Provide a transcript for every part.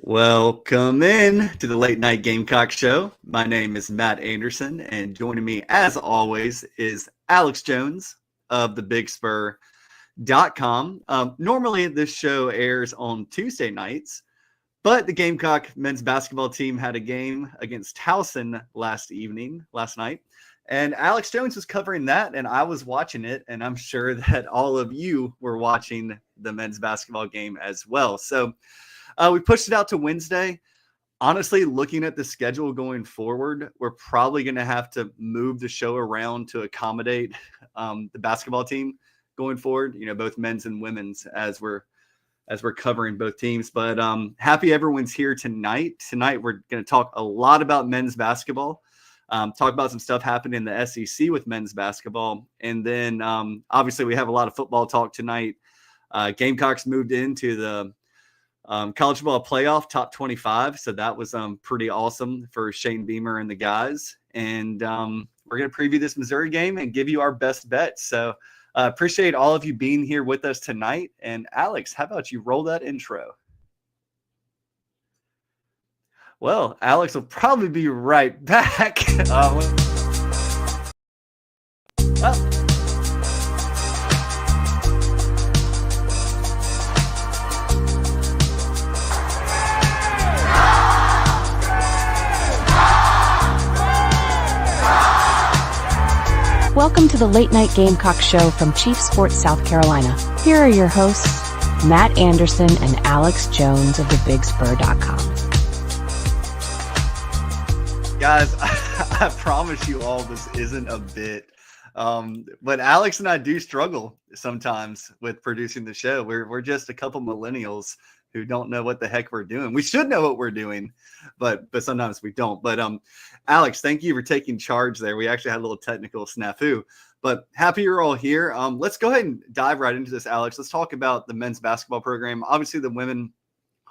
Welcome in to the Late Night Gamecock Show. My name is Matt Anderson, and joining me, as always, is Alex Jones of thebigspur.com. Normally, this show airs on Tuesday nights, but the Gamecock men's basketball team had a game against Towson last night, and Alex Jones was covering that, and I was watching it, and I'm sure that all of you were watching the men's basketball game as well. So we pushed it out to Wednesday. Honestly, looking at the schedule going forward, we're probably going to have to move the show around to accommodate the basketball team going forward, both men's and women's as we're covering both teams. But happy everyone's here tonight. Tonight, we're going to talk a lot about men's basketball, talk about some stuff happening in the SEC with men's basketball. And then obviously we have a lot of football talk tonight. Gamecocks moved into the college football playoff top 25. So that was pretty awesome for Shane Beamer and the guys. And we're going to preview this Missouri game and give you our best bets. So appreciate all of you being here with us tonight. And Alex, how about you roll that intro? Well, Alex will probably be right back. Welcome to the Late Night Gamecock Show from Chief Sports, South Carolina. Here are your hosts, Matt Anderson and Alex Jones of thebigspur.com. Guys, I promise you all this isn't a bit, but Alex and I do struggle sometimes with producing the show. We're just a couple millennials who don't know what the heck we're doing. We should know what we're doing, but sometimes we don't. But Alex, thank you for taking charge there. We actually had a little technical snafu, but happy you're all here. Let's go ahead and dive right into this, Alex. Let's talk about the men's basketball program. Obviously, the women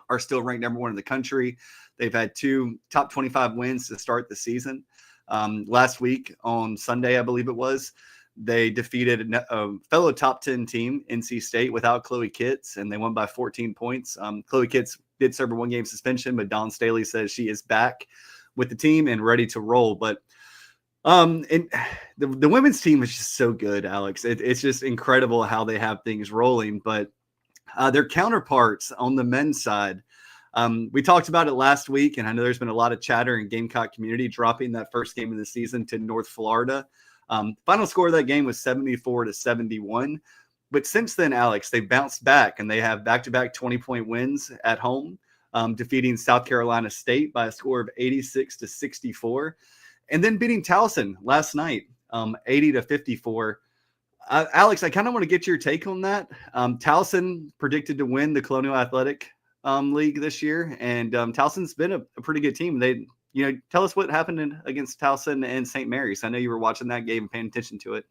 are still ranked number one in the country. They've had 2 top 25 wins to start the season. Last week on Sunday, I believe it was, they defeated a fellow top 10 team, NC State, without Chloe Kitts, and they won by 14 points. Chloe Kitts did serve a 1-game suspension, but Dawn Staley says she is back with the team and ready to roll. But and the women's team is just so good, Alex. It's just incredible how they have things rolling. But their counterparts on the men's side, we talked about it last week, and I know there's been a lot of chatter in Gamecock community dropping that first game of the season to North Florida. Final score of that game was 74-71. But since then, Alex, they bounced back and they have back-to-back 20-point wins at home, defeating South Carolina State by a score of 86-64, and then beating Towson last night, 80-54. Alex, I kind of want to get your take on that. Towson predicted to win the Colonial Athletic League this year, and Towson's been a pretty good team. Tell us what happened against Towson and St. Mary's. I know you were watching that game and paying attention to it.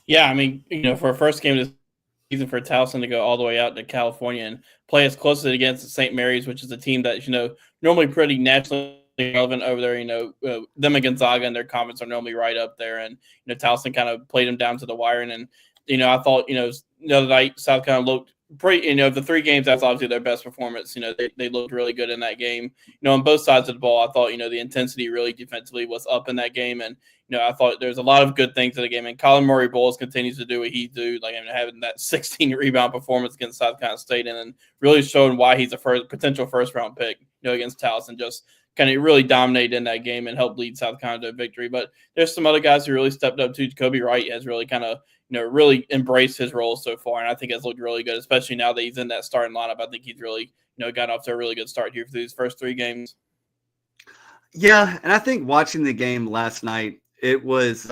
Yeah, I mean, for a first game of the season for Towson to go all the way out to California and play as close as against St. Mary's, which is a team that, normally pretty nationally relevant over there. Them and Gonzaga and their conference are normally right up there. And, Towson kind of played them down to the wire. And I thought, the other night, South Carolina looked pretty, the 3 games, that's obviously their best performance. They looked really good in that game. On both sides of the ball, I thought, the intensity really defensively was up in that game. And, I thought there's a lot of good things in the game. And Colin Murray-Bowles continues to do what he do, having that 16-rebound performance against South Carolina State and then really showing why he's a potential first-round pick, against Towson, just kind of really dominated in that game and helped lead South Carolina to a victory. But there's some other guys who really stepped up too. Jacoby Wright has really kind of, really embraced his role so far. And I think it's looked really good, especially now that he's in that starting lineup. I think he's really, gotten off to a really good start here for these first 3 games. Yeah. And I think watching the game last night, it was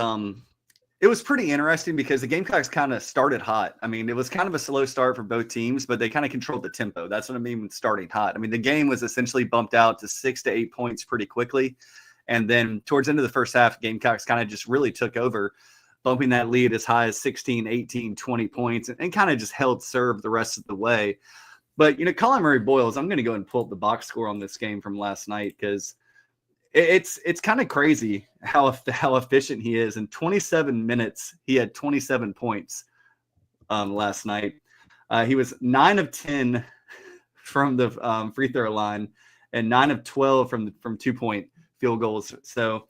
pretty interesting because the Gamecocks kind of started hot. I mean, it was kind of a slow start for both teams, but they kind of controlled the tempo. That's what I mean with starting hot. I mean, the game was essentially bumped out to 6 to 8 points pretty quickly. And then towards the end of the first half, Gamecocks kind of just really took over, bumping that lead as high as 16, 18, 20 points and kind of just held serve the rest of the way. But, Colin Murray-Boyles, I'm going to go and pull up the box score on this game from last night because it's kind of crazy how efficient he is. In 27 minutes, he had 27 points last night. He was 9 of 10 from the free throw line and 9 of 12 from 2-point field goals. So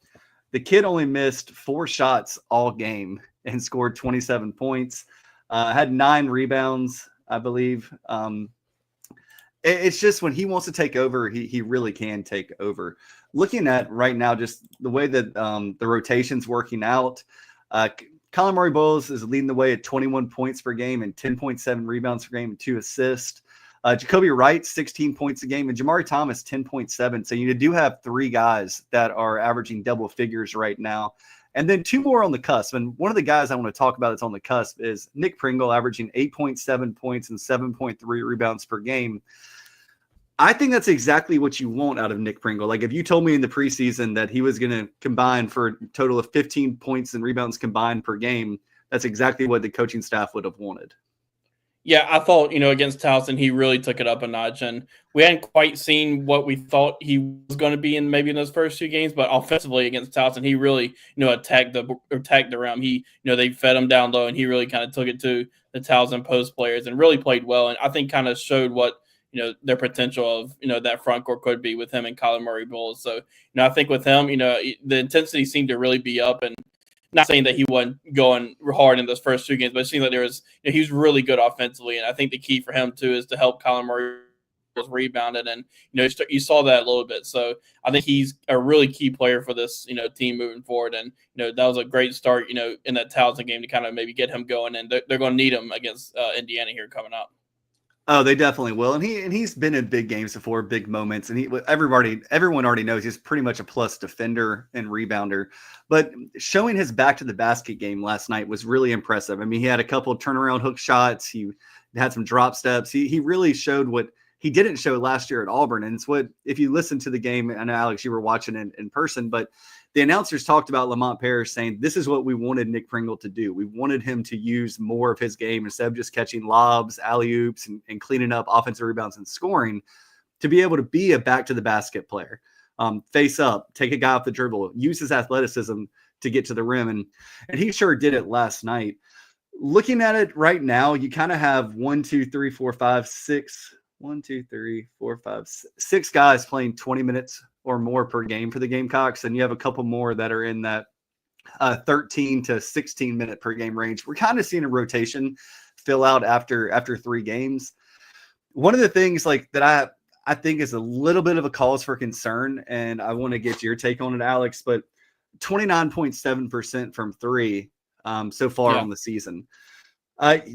the kid only missed 4 shots all game and scored 27 points. Had 9 rebounds, I believe. It's just when he wants to take over, he really can take over. Looking at right now, just the way that the rotation's working out, Colin Murray Bowles is leading the way at 21 points per game and 10.7 rebounds per game and 2 assists. Jacoby Wright, 16 points a game, and Jamari Thomas, 10.7. So you do have 3 guys that are averaging double figures right now. And then 2 more on the cusp. And one of the guys I want to talk about that's on the cusp is Nick Pringle, averaging 8.7 points and 7.3 rebounds per game. I think that's exactly what you want out of Nick Pringle. Like if you told me in the preseason that he was going to combine for a total of 15 points and rebounds combined per game, that's exactly what the coaching staff would have wanted. Yeah, I thought, against Towson, he really took it up a notch, and we hadn't quite seen what we thought he was going to be in maybe in those first 2 games, but offensively against Towson, he really, attacked the rim. He, they fed him down low, and he really kind of took it to the Towson post players and really played well, and I think kind of showed what, their potential of, that front court could be with him and Colin Murray Bowles. So, I think with him, the intensity seemed to really be up, and not saying that he wasn't going hard in those first 2 games, but it seemed like there was, he was really good offensively. And I think the key for him too is to help Colin Murray was rebounded. And, you saw that a little bit. So I think he's a really key player for this, team moving forward. And, that was a great start, in that Towson game to kind of maybe get him going. And they're going to need him against Indiana here coming up. Oh, they definitely will. And he's been in big games before, big moments. And everyone already knows he's pretty much a plus defender and rebounder. But showing his back to the basket game last night was really impressive. I mean, he had a couple of turnaround hook shots. He had some drop steps. He really showed what he didn't show last year at Auburn. And it's what, if you listen to the game, I know, Alex, you were watching it in person, but the announcers talked about Lamont Paris saying, this is what we wanted Nick Pringle to do. We wanted him to use more of his game instead of just catching lobs, alley-oops, and cleaning up offensive rebounds and scoring, to be able to be a back-to-the-basket player. Face up, take a guy off the dribble, use his athleticism to get to the rim. And he sure did it last night. Looking at it right now, you kind of have 6 guys playing 20 minutes or more per game for the Gamecocks, and you have a couple more that are in that 13 to 16 minute per game range. We're kind of seeing a rotation fill out after 3 games. One of the things like that I think is a little bit of a cause for concern, and I want to get your take on it, Alex, but 29.7% from 3 so far on the season.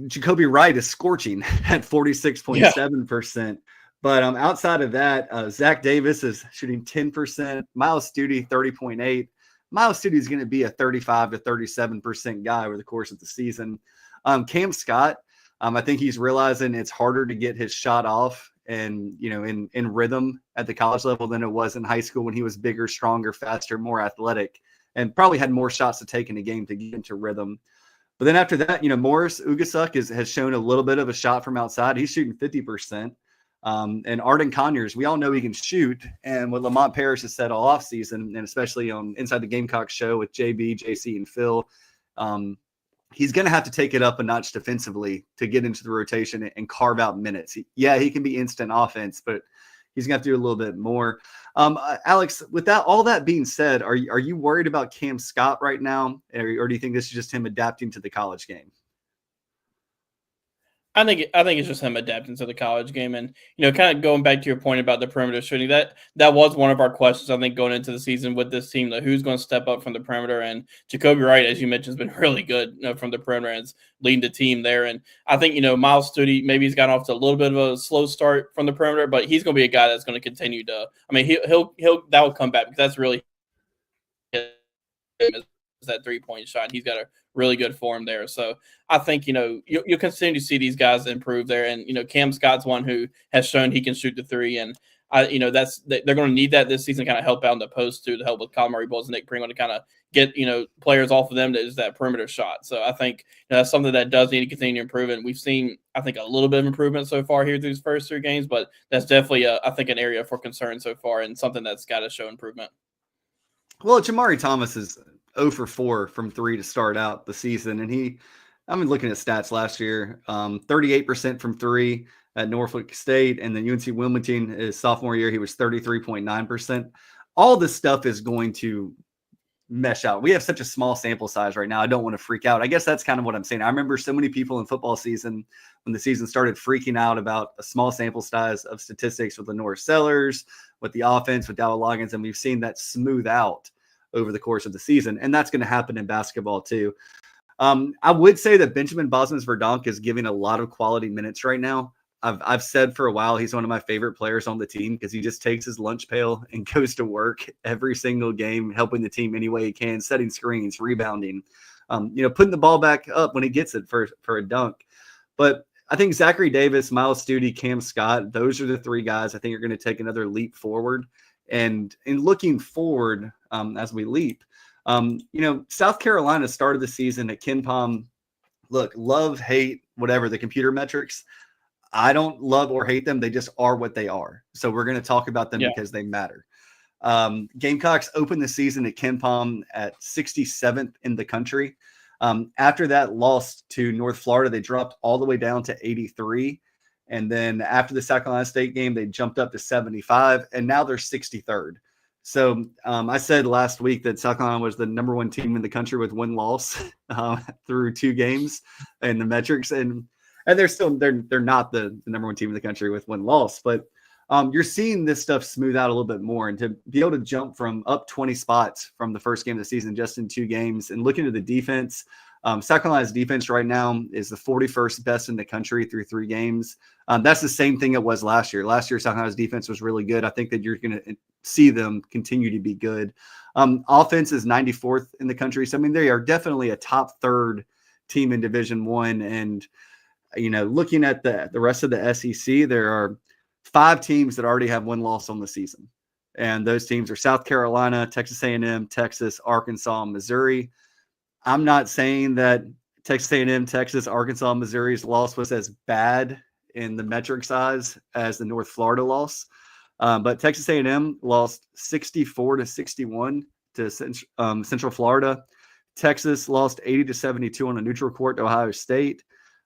Jacoby Wright is scorching at 46.7%. Yeah. But outside of that, Zach Davis is shooting 10%. Miles Studi, 30.8. Miles Studi is going to be a 35 to 37% guy over the course of the season. Cam Scott, I think he's realizing it's harder to get his shot off and, in rhythm at the college level than it was in high school when he was bigger, stronger, faster, more athletic, and probably had more shots to take in a game to get into rhythm. But then after that, Morris Ugasuk has shown a little bit of a shot from outside. He's shooting 50%. And Arden Conyers, we all know he can shoot. And what Lamont Paris has said all offseason, and especially on Inside the Gamecocks show with JB, JC, and Phil, he's going to have to take it up a notch defensively to get into the rotation and carve out minutes. He can be instant offense, but he's going to have to do a little bit more. Alex, with all that being said, are you worried about Cam Scott right now, or do you think this is just him adapting to the college game? I think it's just him adapting to the college game, and kind of going back to your point about the perimeter shooting. That was one of our questions, I think, going into the season with this team. That who's going to step up from the perimeter? And Jacoby Wright, as you mentioned, has been really good from the perimeter and leading the team there. And I think Miles Studi, maybe he's gotten off to a little bit of a slow start from the perimeter, but he's going to be a guy that's going to continue to. I mean, he'll that will come back because that's really that 3-point shot. He's got a really good form there. So I think, you'll continue to see these guys improve there. And, Cam Scott's one who has shown he can shoot the 3. And, they're going to need that this season to kind of help out in the post too, to help with Colin Murray Bowles and Nick Pringle to kind of get, players off of them that is that perimeter shot. So I think that's something that does need to continue to improve. And we've seen, I think, a little bit of improvement so far here through these first 3 games, but that's definitely, I think, an area for concern so far and something that's got to show improvement. Well, Jamari Thomas is 0 for 4 from 3 to start out the season. And I've been looking at stats last year, 38% from 3, at Norfolk State, and then UNC Wilmington, his sophomore year, he was 33.9%. All this stuff is going to mesh out. We have such a small sample size right now. I don't want to freak out. I guess that's kind of what I'm saying. I remember so many people in football season, when the season started, freaking out about a small sample size of statistics with Lenore Sellers, with the offense, with Dow Loggins, and we've seen that smooth out over the course of the season. And that's going to happen in basketball too. I would say that Benjamin Bosmans-Verdonk is giving a lot of quality minutes right now. I've said for a while he's one of my favorite players on the team because he just takes his lunch pail and goes to work every single game, helping the team any way he can, setting screens, rebounding, putting the ball back up when he gets it for a dunk. But I think Zachary Davis, Miles Studi, Cam Scott, those are the three guys I think are going to take another leap forward. And in looking forward as we leap, South Carolina started the season at KenPom. Look, love, hate, whatever, the computer metrics. I don't love or hate them. They just are what they are. So we're going to talk about them because they matter. Gamecocks opened the season at KenPom at 67th in the country. After that loss to North Florida, they dropped all the way down to 83. And then after the South Carolina State game, they jumped up to 75, and now they're 63rd. So I said last week that South Carolina was the number one team in the country with one loss through 2 games in the metrics. And they're not the number one team in the country with one loss, but you're seeing this stuff smooth out a little bit more, and to be able to jump from up 20 spots from the first game of the season just in 2 games. And looking at the defense, South Carolina's defense right now is the 41st best in the country through 3 games. That's the same thing it was last year. Last year, South Carolina's defense was really good. I think that you're going to see them continue to be good. Offense is 94th in the country. So, I mean, they are definitely a top 3rd team in Division I. And looking at the rest of the SEC, there are 5 teams that already have 1 loss on the season. And those teams are South Carolina, Texas A&M, Texas, Arkansas, and Missouri. I'm not saying that Texas A&M, Texas, Arkansas, Missouri's loss was as bad in the metric size as the North Florida loss. But Texas A&M lost 64-61 to Central Florida. Texas lost 80-72 on a neutral court to Ohio State.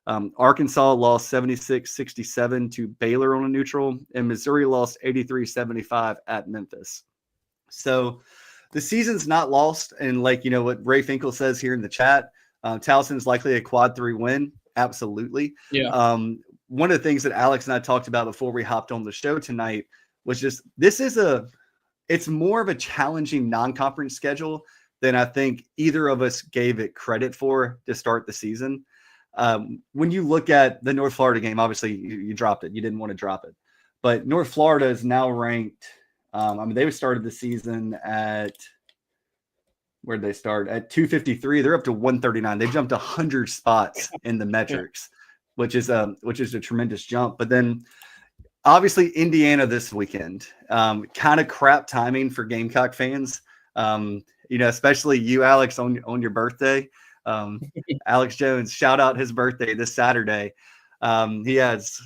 Arkansas lost 76-67 to Baylor on a neutral, and Missouri lost 83-75 at Memphis. So the season's not lost. And what Ray Finkel says here in the chat, Towson is likely a quad 3 win. Absolutely. Yeah. One of the things that Alex and I talked about before we hopped on the show tonight was just, it's more of a challenging non-conference schedule than I think either of us gave it credit for to start the season. When you look at the North Florida game, obviously you dropped it. You didn't want to drop it. But North Florida is now ranked. They started the season at, where did they start? At 253. They're up to 139. They jumped 100 spots in the metrics, which is a tremendous jump. But then obviously Indiana this weekend, kind of crap timing for Gamecock fans. Especially you, Alex, on your birthday. Alex Jones, shout out his birthday this Saturday. He has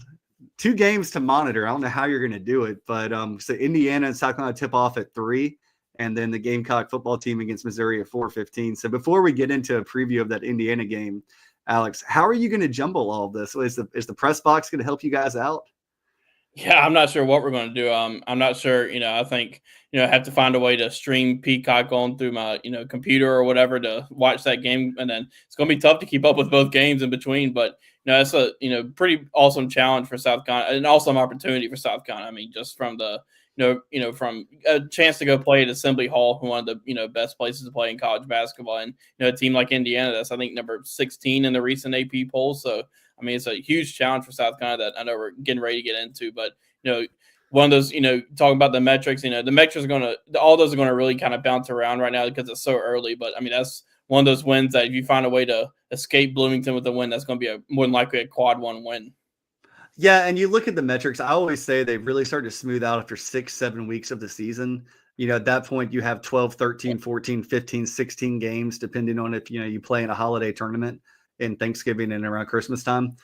2 games to monitor. I don't know how you're going to do it, but so Indiana and South Carolina tip off at 3, and then the Gamecock football team against Missouri at 4:15. So before we get into a preview of that Indiana game, Alex, how are you going to jumble all of this? Is the press box going to help you guys out? Yeah, I'm not sure what we're going to do. I'm not sure. I think I have to find a way to stream Peacock on through my computer or whatever to watch that game, and then it's going to be tough to keep up with both games in between. But it's a pretty awesome challenge for South Carolina, an awesome opportunity for South Carolina. I mean, just from the from a chance to go play at Assembly Hall, one of the best places to play in college basketball, and a team like Indiana that's I think number 16 in the recent AP poll. So I mean, it's a huge challenge for South Carolina that I know we're getting ready to get into. But one of those talking about the metrics, the metrics are all those are going to really kind of bounce around right now because it's so early. But I mean, that's one of those wins that if you find a way to escape Bloomington with a win, that's going to be more than likely a quad 1 win. Yeah, and you look at the metrics, I always say they really start to smooth out after 6-7 weeks of the season. At that point, you have 12, 13, 14, 15, 16 games, depending on if, you play in a holiday tournament in Thanksgiving and around Christmas time.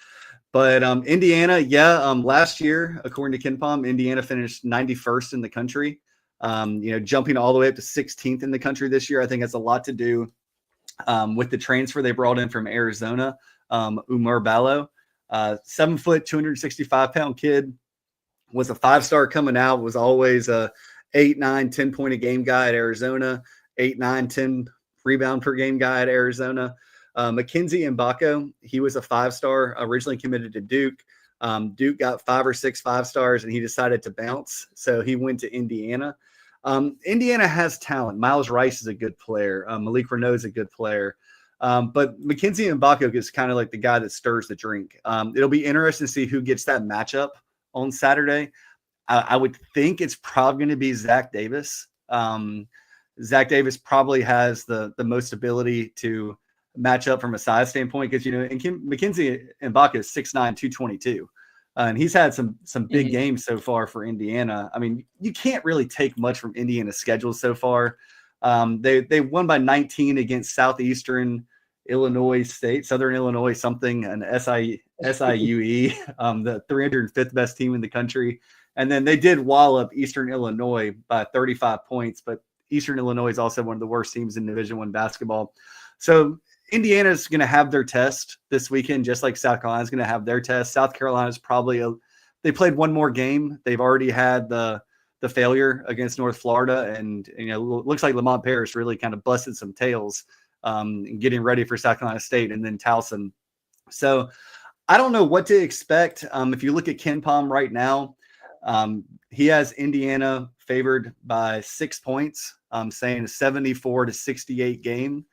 But Indiana, last year, according to KenPom, Indiana finished 91st in the country. Jumping all the way up to 16th in the country this year. I think has a lot to do with the transfer they brought in from Arizona, Umar Ballo. 7 foot, 265-pound kid, was a 5-star coming out, was always a 8, 9, 10 point a game guy at Arizona, 8, 9, 10 rebound per game guy at Arizona. Mackenzie Mbako, he was a 5-star, originally committed to Duke. Duke got 5 or 6 5-stars, and he decided to bounce. So he went to Indiana. Indiana has talent. Miles Rice is a good player. Malik Renault is a good player. But Mackenzie Mbako is kind of like the guy that stirs the drink. It'll be interesting to see who gets that matchup on Saturday. I would think it's probably going to be Zach Davis. Zach Davis probably has the most ability to match up from a size standpoint because, Mackenzie Mbaka is 6'9", 222. And he's had some big games so far for Indiana. I mean, you can't really take much from Indiana's schedule so far. They won by 19 against Southern Illinois, something, an SIUE, the 305th best team in the country. And then they did wallop Eastern Illinois by 35 points, but Eastern Illinois is also one of the worst teams in Division I basketball. So Indiana's going to have their test this weekend, just like South Carolina's going to have their test. South Carolina's they played one more game. They've already had the failure against North Florida, and it looks like Lamont Paris really kind of busted some tails getting ready for South Carolina State and then Towson. So I don't know what to expect. If you look at KenPom right now, he has Indiana favored by 6 points, saying a 74-68 game.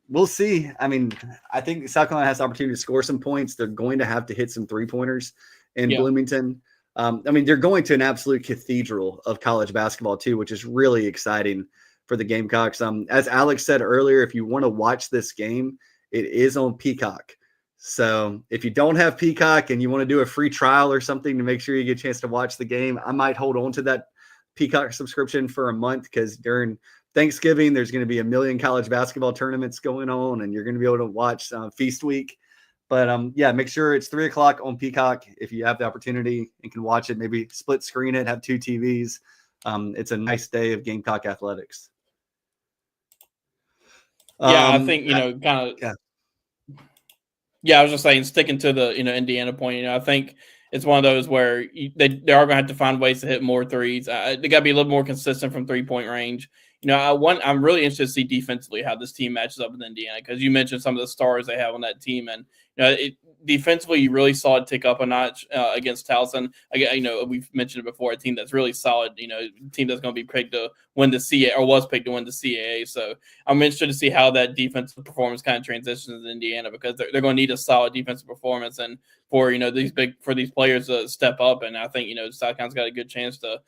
We'll see. I mean, I think South Carolina has the opportunity to score some points. They're going to have to hit some 3-pointers in Bloomington. They're going to an absolute cathedral of college basketball too, which is really exciting for the Gamecocks. As Alex said earlier, if you want to watch this game, it is on Peacock. So if you don't have Peacock and you want to do a free trial or something to make sure you get a chance to watch the game, I might hold on to that Peacock subscription for a month because during Thanksgiving, there's going to be a million college basketball tournaments going on, and you're going to be able to watch Feast Week. But make sure it's 3:00 on Peacock if you have the opportunity and can watch it. Maybe split screen it, have 2 TVs. It's a nice day of Gamecock athletics. I think kind of. Yeah, I was just saying, sticking to the Indiana point. I think it's one of those where they are going to have to find ways to hit more threes. They got to be a little more consistent from 3-point range. I'm really interested to see defensively how this team matches up with Indiana because you mentioned some of the stars they have on that team, and defensively you really saw it tick up a notch against Towson. We've mentioned it before, a team that's really solid. A team that's going to be picked to win the CAA or was picked to win the CAA. So I'm interested to see how that defensive performance kind of transitions in Indiana because they're going to need a solid defensive performance and for these players to step up. And I think South Carolina's got a good chance to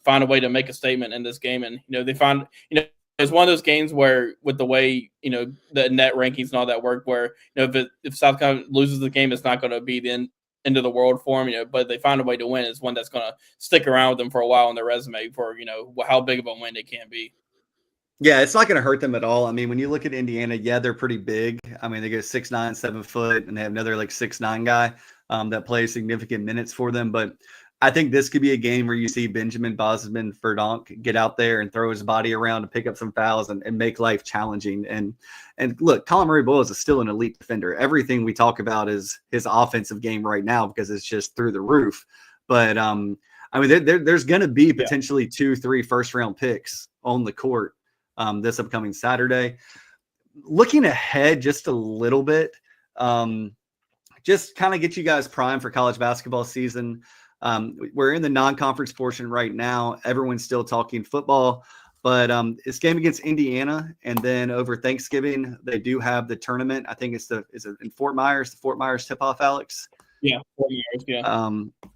find a way to make a statement in this game. And they find it's one of those games where with the way the net rankings and all that work, where if South Carolina loses the game, it's not going to be the end of the world for them. But they find a way to win. It's one that's going to stick around with them for a while on their resume for how big of a win it can be. Yeah, it's not going to hurt them at all. I mean, when you look at Indiana, they're pretty big. I mean, they go 6'9", 7 foot, and they have another 6'9" guy that plays significant minutes for them. But I think this could be a game where you see Benjamin Bosman-Verdonk get out there and throw his body around to pick up some fouls and make life challenging. And look, Colin Murray-Boyles is still an elite defender. Everything we talk about is his offensive game right now because it's just through the roof. But there's going to be potentially 2-3 first-round picks on the court this upcoming Saturday. Looking ahead just a little bit, just kind of get you guys primed for college basketball season. We're in the non-conference portion right now. Everyone's still talking football, but it's game against Indiana, and then over Thanksgiving they do have the tournament. I think is it in Fort Myers? The Fort Myers tip-off, Alex. Yeah, Fort Myers. Yeah.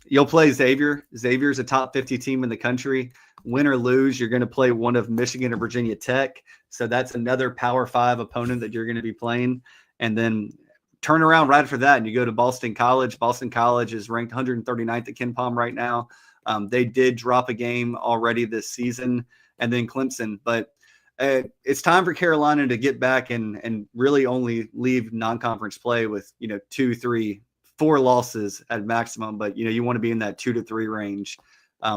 You'll play Xavier. Xavier's a top 50 team in the country. Win or lose, you're going to play one of Michigan or Virginia Tech. So that's another Power 5 opponent that you're going to be playing, and then turn around right after that and you go to Boston College. Boston College is ranked 139th at KenPom right now. They did drop a game already this season, and then Clemson. But it's time for Carolina to get back and really only leave non-conference play with 2, 3, 4 losses at maximum. But you want to be in that 2 to 3 range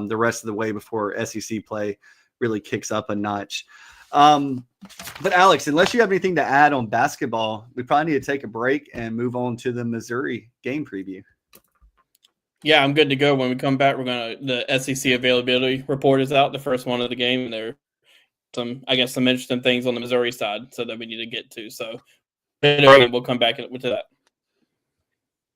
the rest of the way before SEC play really kicks up a notch. But Alex, unless you have anything to add on basketball, we probably need to take a break and move on to the Missouri game preview. Yeah, I'm good to go. When we come back, the SEC availability report is out, the first one of the game, and there are some interesting things on the Missouri side so that we need to get to. So we'll come back to that.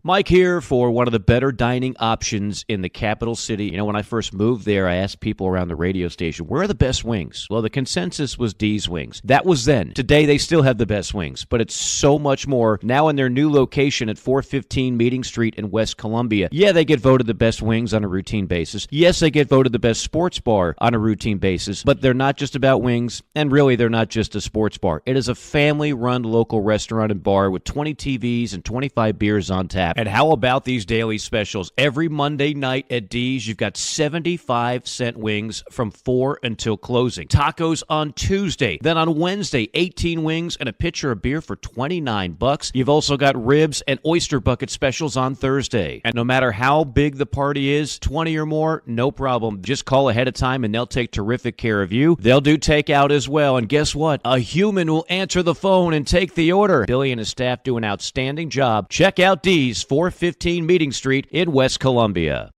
Mike here for one of the better dining options in the capital city. You know, when I first moved there, I asked people around the radio station, where are the best wings? Well, the consensus was D's Wings. That was then. Today, they still have the best wings, but it's so much more. Now in their new location at 415 Meeting Street in West Columbia, yeah, they get voted the best wings on a routine basis. Yes, they get voted the best sports bar on a routine basis, but they're not just about wings, and really, they're not just a sports bar. It is a family-run local restaurant and bar with 20 TVs and 25 beers on tap. And how about these daily specials? Every Monday night at D's, you've got 75-cent wings from 4 until closing. Tacos on Tuesday. Then on Wednesday, 18 wings and a pitcher of beer for $29. You've also got ribs and oyster bucket specials on Thursday. And no matter how big the party is, 20 or more, no problem. Just call ahead of time and they'll take terrific care of you. They'll do takeout as well. And guess what? A human will answer the phone and take the order. Billy and his staff do an outstanding job. Check out D's 415 Meeting Street in West Columbia.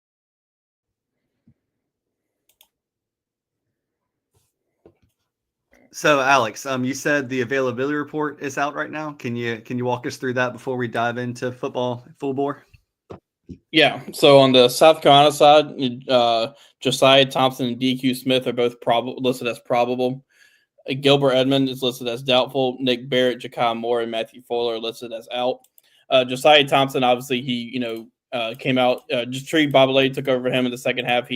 So, Alex, you said the availability report is out right now. Can you walk us through that before we dive into football full bore? Yeah. So on the South Carolina side, Josiah Thompson and DQ Smith are both listed as probable. Gilbert Edmond is listed as doubtful. Nick Barrett, Jakai Moore, and Matthew Fuller are listed as out. Josiah Thompson, obviously, he came out. Just Tree Babalay took over him in the second half.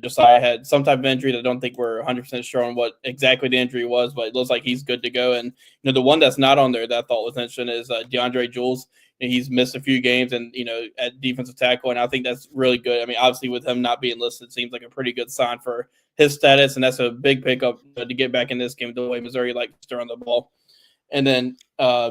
Josiah had some type of injury that I don't think we're 100% sure on what exactly the injury was, but it looks like he's good to go. And the one that's not on there that I thought was interesting is DeAndre Jules. He's missed a few games and at defensive tackle, and I think that's really good. I mean, obviously with him not being listed, it seems like a pretty good sign for his status, and that's a big pickup to get back in this game the way Missouri likes to run the ball. And then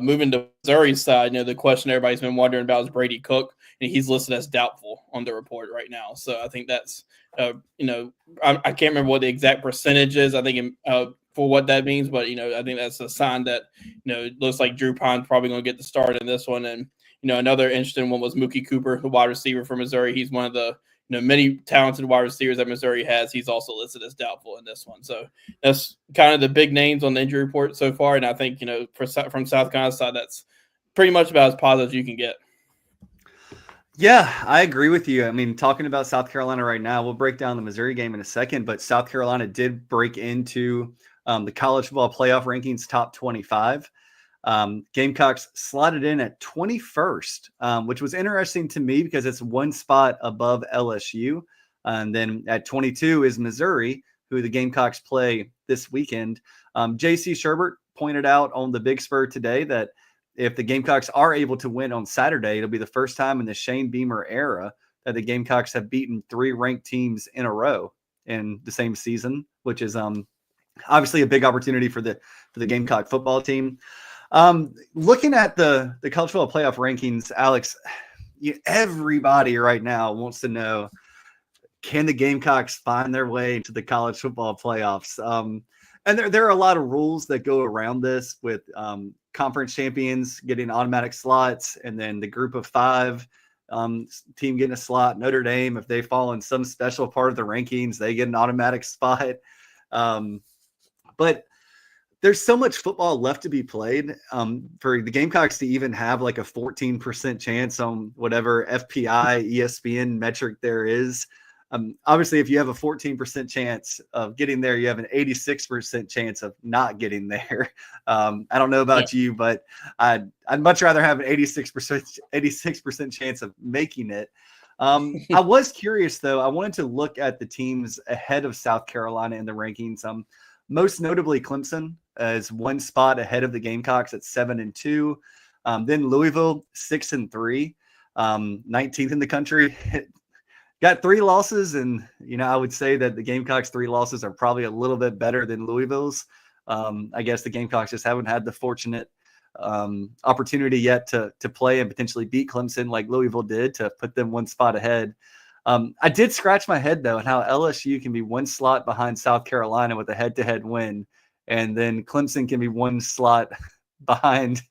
moving to Missouri's side, the question everybody's been wondering about is Brady Cook, and he's listed as doubtful on the report right now. So I think that's, I can't remember what the exact percentage is. I think for what that means, but I think that's a sign that it looks like Drew Pine's probably going to get the start in this one. And another interesting one was Mookie Cooper, the wide receiver for Missouri. He's one of the many talented wide receivers that Missouri has. He's also listed as doubtful in this one. So that's kind of the big names on the injury report so far. And I think, from South Carolina's side, that's pretty much about as positive as you can get. Yeah, I agree with you. I mean, talking about South Carolina right now, we'll break down the Missouri game in a second, but South Carolina did break into the college football playoff rankings top 25. Gamecocks slotted in at 21st, which was interesting to me because it's one spot above LSU. And then at 22 is Missouri, who the Gamecocks play this weekend. J.C. Sherbert pointed out on the Big Spur today that if the Gamecocks are able to win on Saturday, it'll be the first time in the Shane Beamer era that the Gamecocks have beaten 3 ranked teams in a row in the same season, which is obviously a big opportunity for the Gamecock football team. Looking at the college football playoff rankings, Alex, everybody right now wants to know, can the Gamecocks find their way to the college football playoffs? And there are a lot of rules that go around this with conference champions getting automatic slots, and then the group of 5 team getting a slot. Notre Dame, if they fall in some special part of the rankings, they get an automatic spot. But there's so much football left to be played for the Gamecocks to even have like a 14% chance on whatever FPI, ESPN metric there is. Obviously, if you have a 14% chance of getting there, you have an 86% chance of not getting there. I don't know about you, but I'd much rather have an 86% chance of making it. I was curious, though. I wanted to look at the teams ahead of South Carolina in the rankings. Most notably, Clemson is one spot ahead of the Gamecocks at 7-2. Then Louisville 6-3, 19th in the country. Got 3 losses, and I would say that the Gamecocks' 3 losses are probably a little bit better than Louisville's. I guess the Gamecocks just haven't had the fortunate opportunity yet to play and potentially beat Clemson like Louisville did to put them one spot ahead. I did scratch my head, though, at how LSU can be one slot behind South Carolina with a head-to-head win, and then Clemson can be one slot behind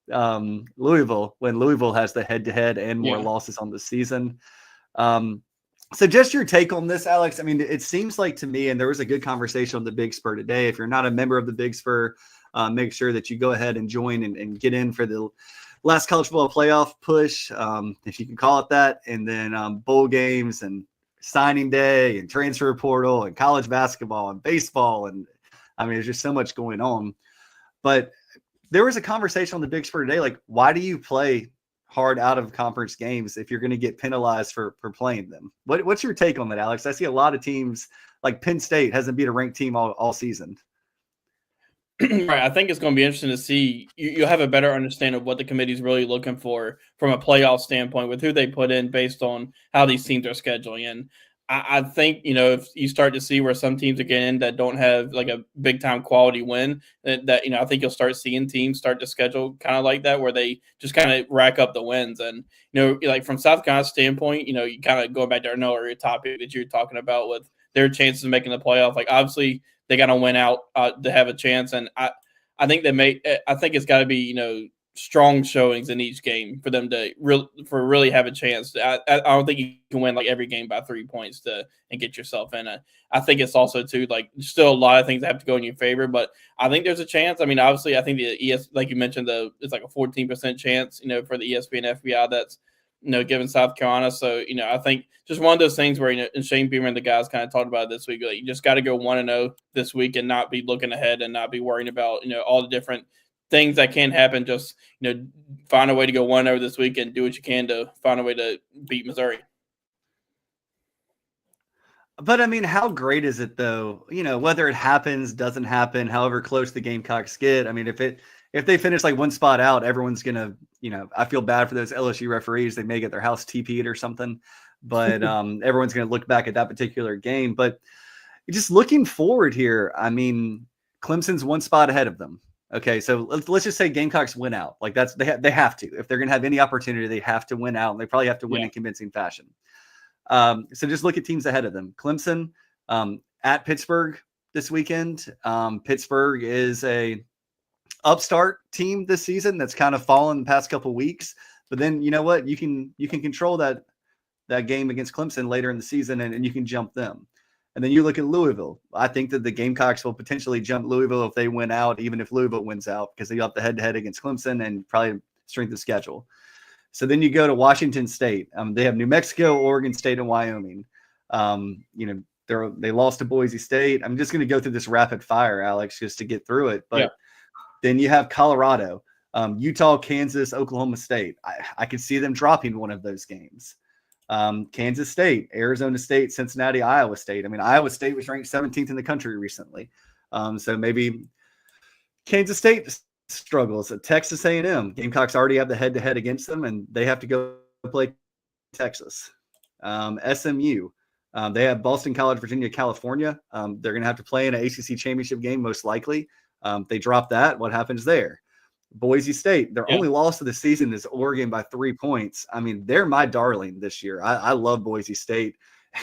Louisville when Louisville has the head-to-head and more losses on the season. So just your take on this, Alex. I mean, it seems like to me, and there was a good conversation on the Big Spur today. If you're not a member of the Big Spur, make sure that you go ahead and join and get in for the last college football playoff push, if you can call it that, and then bowl games and signing day and transfer portal and college basketball and baseball. And I mean, there's just so much going on. But there was a conversation on the Big Spur today, like, why do you play hard out of conference games if you're going to get penalized for playing them? What's your take on that, Alex? I see a lot of teams, like Penn State hasn't beat a ranked team all season. Right. I think it's going to be interesting to see. You'll have a better understanding of what the committee's really looking for from a playoff standpoint with who they put in based on how these teams are scheduling. And I think, if you start to see where some teams are getting in that don't have like a big time quality win, that I think you'll start seeing teams start to schedule kind of like that, where they just kind of rack up the wins. And, like from South Carolina's standpoint, you kind of go back to our topic that you're talking about with their chances of making the playoff. Like, obviously, they got to win out to have a chance. And I think it's got to be, strong showings in each game for them to really have a chance. I don't think you can win like every game by 3 points and get yourself in. I think it's also too, like, still a lot of things that have to go in your favor, but I think there's a chance. I mean, obviously, I think like you mentioned, it's like a 14% chance, for the ESPN FBI that's, given South Carolina. So, I think just one of those things where, and Shane Beamer and the guys kind of talked about it this week, like, you just got to go 1-0 this week and not be looking ahead and not be worrying about, all the different things that can happen. Just, find a way to go 1-0 this week and do what you can to find a way to beat Missouri. But I mean, how great is it though? Whether it happens, doesn't happen, however close the Gamecocks get. I mean, if they finish like one spot out, everyone's gonna, I feel bad for those LSU referees. They may get their house TP'd or something, but everyone's gonna look back at that particular game. But just looking forward here, I mean, Clemson's one spot ahead of them. Okay, so let's just say Gamecocks win out. Like, that's they have to. If they're going to have any opportunity, they have to win out, and they probably have to win in convincing fashion. So just look at teams ahead of them. Clemson at Pittsburgh this weekend. Pittsburgh is a upstart team this season that's kind of fallen the past couple weeks. But then you know what? You can control that game against Clemson later in the season, and you can jump them. And then you look at Louisville. I think that the Gamecocks will potentially jump Louisville if they win out, even if Louisville wins out, because they got the head-to-head against Clemson and probably strength of schedule. So then you go to Washington State. They have New Mexico, Oregon State, and Wyoming. They lost to Boise State. I'm just going to go through this rapid fire, Alex, just to get through it. But then you have Colorado, Utah, Kansas, Oklahoma State. I could see them dropping one of those games. Kansas State, Arizona State, Cincinnati, Iowa State. I mean, Iowa State was ranked 17th in the country recently. So maybe Kansas State struggles. At Texas A&M, Gamecocks already have the head-to-head against them, and they have to go play Texas. SMU, they have Boston College, Virginia, California. They're going to have to play in an ACC championship game, most likely. They drop that. What happens there? Boise State, their only loss of the season is Oregon by 3 points. I mean, they're my darling this year. I love Boise State,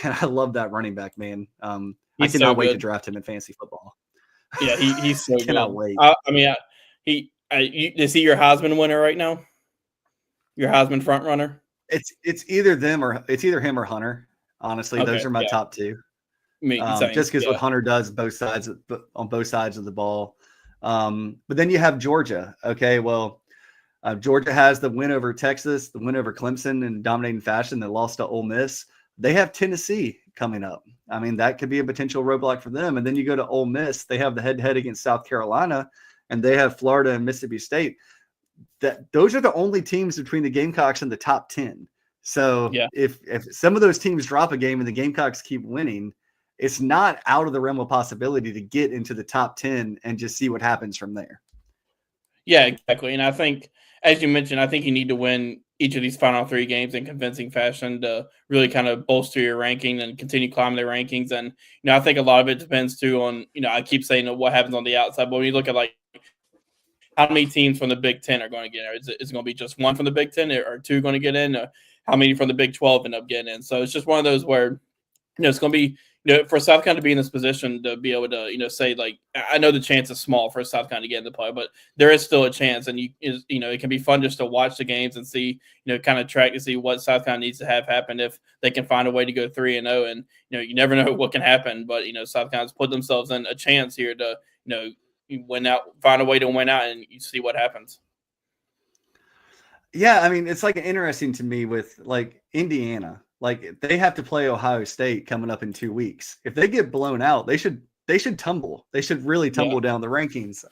and I love that running back, man. I cannot wait to draft him in fantasy football. Yeah, he's so cannot good. wait. Is he your Heisman winner right now? Your Heisman front runner? It's either him or Hunter. Honestly, those are my top two. Just because what Hunter does on both sides of the ball. But then you have Georgia. Okay, well, Georgia has the win over Texas, the win over Clemson in dominating fashion. They lost to Ole Miss. They have Tennessee coming up. I mean, that could be a potential roadblock for them. And then you go to Ole Miss. They have the head-to-head against South Carolina, and they have Florida and Mississippi State. Those are the only teams between the Gamecocks and the top 10. So if some of those teams drop a game and the Gamecocks keep winning, it's not out of the realm of possibility to get into the top 10 and just see what happens from there. Yeah, exactly. And I think, as you mentioned, I think you need to win each of these final 3 games in convincing fashion to really kind of bolster your ranking and continue climbing their rankings. And, I think a lot of it depends too on, I keep saying what happens on the outside, but when you look at like how many teams from the Big Ten are going to get in? Is it going to be just one from the Big Ten or 2 going to get in? Or how many from the Big 12 end up getting in? So it's just one of those where, it's going to be, for South Carolina to be in this position to be able to, say like I know the chance is small for South Carolina to get in the play, but there is still a chance, and it can be fun just to watch the games and see, kind of track to see what South Carolina needs to have happen if they can find a way to go 3-0, and you never know what can happen, but South Carolina's put themselves in a chance here to win out, find a way to win out, and you see what happens. Yeah, I mean, it's like interesting to me with like Indiana. Like they have to play Ohio State coming up in 2 weeks. If they get blown out, they should tumble. They should really tumble down the rankings.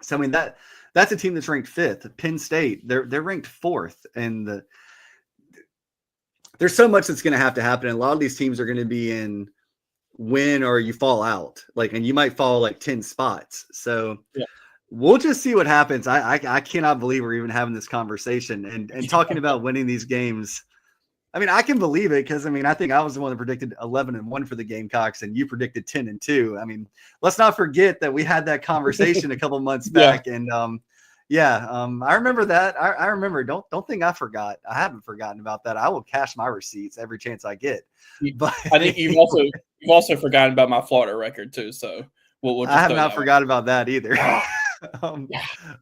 So I mean that's a team that's ranked 5th. Penn State, they're ranked 4th, and there's so much that's going to have to happen. And a lot of these teams are going to be in win or you fall out, and you might fall like 10 spots. So we'll just see what happens. I cannot believe we're even having this conversation and talking about winning these games. I mean, I can believe it because, I think I was the one that predicted 11-1 for the Gamecocks, and you predicted 10-2. I mean, let's not forget that we had that conversation a couple months back, and I remember that. I remember. Don't think I forgot. I haven't forgotten about that. I will cash my receipts every chance I get. But I think you've also forgotten about my Florida record too. So we'll just I have not forgot about that either.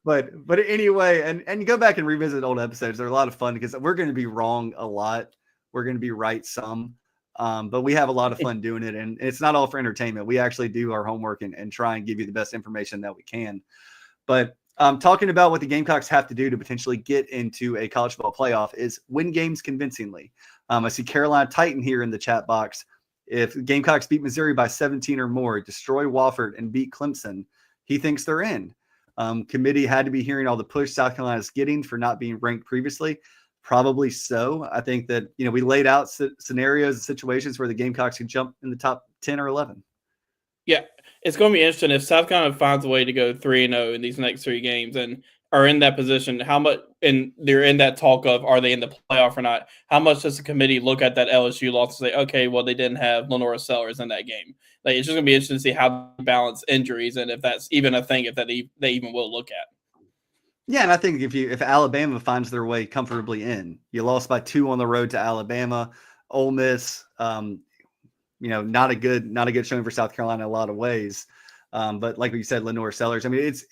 But anyway, and you go back and revisit old episodes. They're a lot of fun because we're going to be wrong a lot. We're going to be right some, but we have a lot of fun doing it, and it's not all for entertainment. We actually do our homework and try and give you the best information that we can. But talking about what the Gamecocks have to do to potentially get into a college football playoff is win games convincingly. I see Carolina Titan here in the chat box. If Gamecocks beat Missouri by 17 or more, destroy Wofford, and beat Clemson, he thinks they're in. Committee had to be hearing all the push South Carolina's getting for not being ranked previously. Probably so. I think that, we laid out scenarios and situations where the Gamecocks could jump in the top 10 or 11. Yeah, it's going to be interesting if South Carolina finds a way to go 3-0 in these next 3 games and are in that position. How much, and they're in that talk of are they in the playoff or not? How much does the committee look at that LSU loss and say, okay, well, they didn't have Lenora Sellers in that game? It's just going to be interesting to see how they balance injuries and if that's even a thing, if they even will look at. Yeah, and I think if Alabama finds their way comfortably in, you lost by 2 on the road to Alabama, Ole Miss, not a good showing for South Carolina in a lot of ways. But like you said, Lenore Sellers,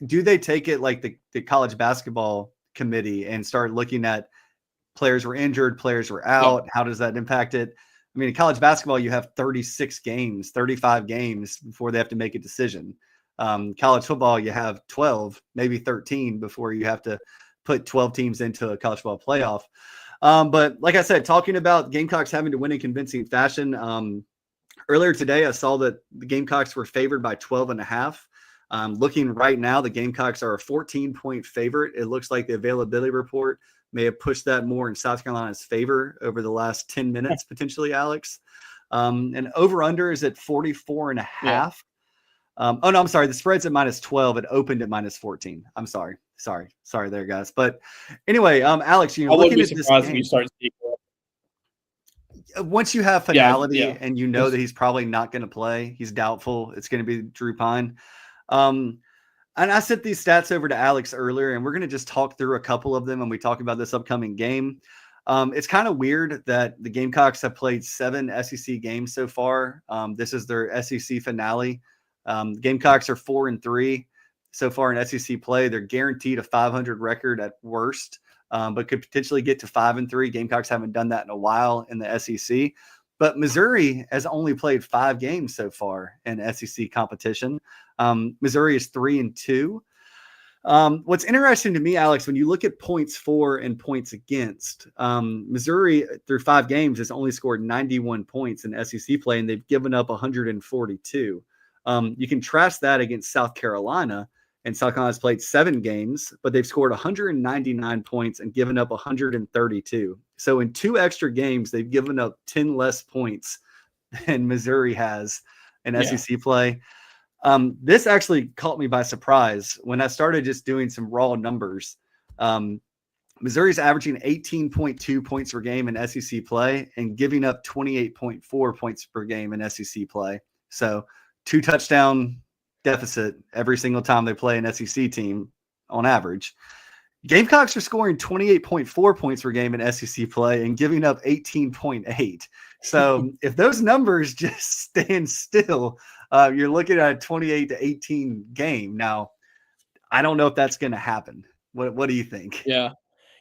do they take it like the college basketball committee and start looking at players were injured, players were out? Yeah. How does that impact it? In college basketball, you have 36 games, 35 games before they have to make a decision. College football, you have 12, maybe 13 before you have to put 12 teams into a college football playoff. But like I said, talking about Gamecocks having to win in convincing fashion, earlier today, I saw that the Gamecocks were favored by 12.5. Looking right now, the Gamecocks are a 14-point favorite. It looks like the availability report may have pushed that more in South Carolina's favor over the last 10 minutes, potentially, Alex. And over-under is at 44.5. Yeah. Oh, no, I'm sorry. The spread's at -12. It opened at -14. I'm sorry. Sorry there, guys. But anyway, Alex, I wouldn't be surprised if you start seeing once you have finality and you know that he's probably not going to play, he's doubtful. It's going to be Drew Pine. And I sent these stats over to Alex earlier, and we're going to just talk through a couple of them when we talk about this upcoming game. It's kind of weird that the Gamecocks have played 7 SEC games so far. This is their SEC finale. Gamecocks are 4-3 so far in SEC play. They're guaranteed a 500 record at worst. But could potentially get to 5-3. Gamecocks haven't done that in a while in the SEC. But Missouri has only played 5 games so far in SEC competition. Missouri is 3-2. What's interesting to me, Alex, when you look at points for and points against, Missouri through 5 games has only scored 91 points in SEC play, and they've given up 142. You contrast that against South Carolina. And South Carolina's played 7 games, but they've scored 199 points and given up 132. So in 2 extra games, they've given up 10 less points than Missouri has in SEC play. This actually caught me by surprise when I started just doing some raw numbers. Missouri's averaging 18.2 points per game in SEC play and giving up 28.4 points per game in SEC play. So 2 touchdown deficit every single time they play an SEC team on average. Gamecocks are scoring 28.4 points per game in SEC play and giving up 18.8. So if those numbers just stand still, you're looking at a 28 to 18 game. Now, I don't know if that's going to happen. What do you think? Yeah.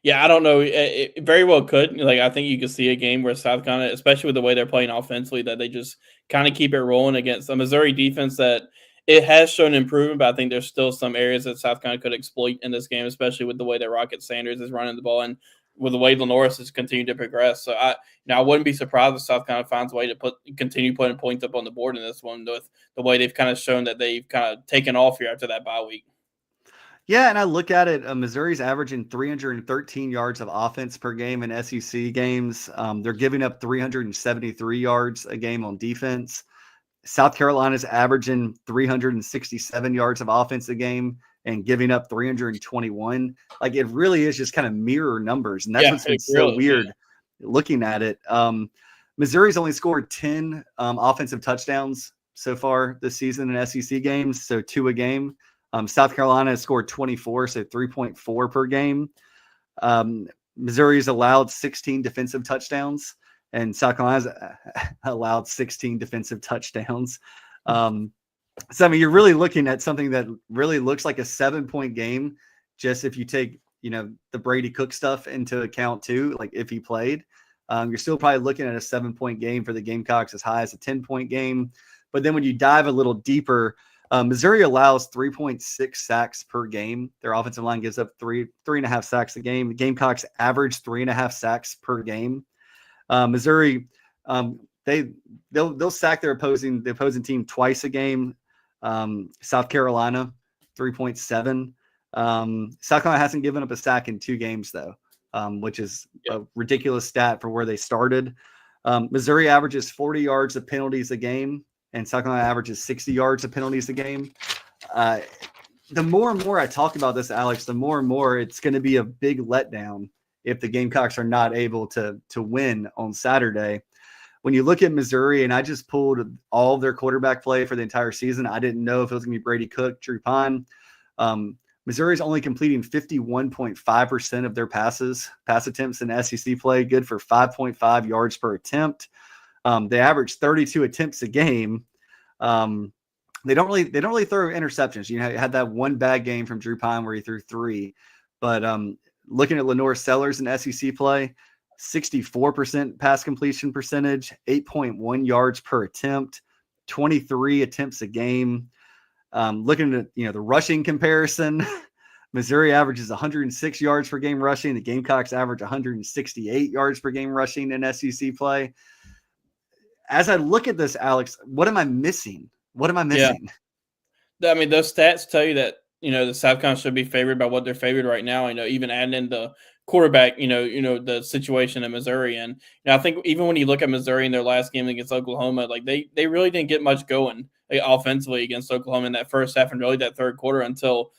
Yeah, I don't know. It very well could. Like, I think you could see a game where South Carolina, especially with the way they're playing offensively, that they just kind of keep it rolling against a Missouri defense that it has shown improvement, but I think there's still some areas that South Carolina could exploit in this game, especially with the way that Rocket Sanders is running the ball and with the way Lenoris has continued to progress. So I wouldn't be surprised if South Carolina finds a way to continue putting points up on the board in this one with the way they've kind of shown that they've kind of taken off here after that bye week. Yeah, and I look at it, Missouri's averaging 313 yards of offense per game in SEC games. They're giving up 373 yards a game on defense. South Carolina's averaging 367 yards of offense a game and giving up 321. Like, it really is just kind of mirror numbers. And that's what's been so weird looking at it. Missouri's only scored 10 offensive touchdowns so far this season in SEC games, so 2 a game. South Carolina has scored 24, so 3.4 per game. Missouri's allowed 16 defensive touchdowns, and South Carolina's allowed 16 defensive touchdowns. So, I mean, you're really looking at something that really looks like a 7-point game, just if you take, the Brady Cook stuff into account too, like if he played. You're still probably looking at a 7-point game for the Gamecocks, as high as a 10-point game. But then when you dive a little deeper, Missouri allows 3.6 sacks per game. Their offensive line gives up 3.5 sacks a game. The Gamecocks average 3.5 sacks per game. Missouri, they'll sack the opposing team twice a game. South Carolina, 3.7. South Carolina hasn't given up a sack in 2 games though, which is a ridiculous stat for where they started. Missouri averages 40 yards of penalties a game, and South Carolina averages 60 yards of penalties a game. The more and more I talk about this, Alex, the more and more it's going to be a big letdown if the Gamecocks are not able to win on Saturday. When you look at Missouri, and I just pulled all of their quarterback play for the entire season, I didn't know if it was going to be Brady Cook, Drew Pine. Missouri's only completing 51.5% of their pass attempts in SEC play, good for 5.5 yards per attempt. They average 32 attempts a game. They don't really throw interceptions. You had that one bad game from Drew Pine where he threw 3. But looking at Lenoris Sellers in SEC play, 64% pass completion percentage, 8.1 yards per attempt, 23 attempts a game. Looking at the rushing comparison, Missouri averages 106 yards per game rushing. The Gamecocks average 168 yards per game rushing in SEC play. As I look at this, Alex, what am I missing? Yeah. I mean, those stats tell you that the South Carolina should be favored by what they're favored right now. Even adding in the quarterback, the situation in Missouri, and I think even when you look at Missouri in their last game against Oklahoma, like they really didn't get much going offensively against Oklahoma in that first half and really that third quarter until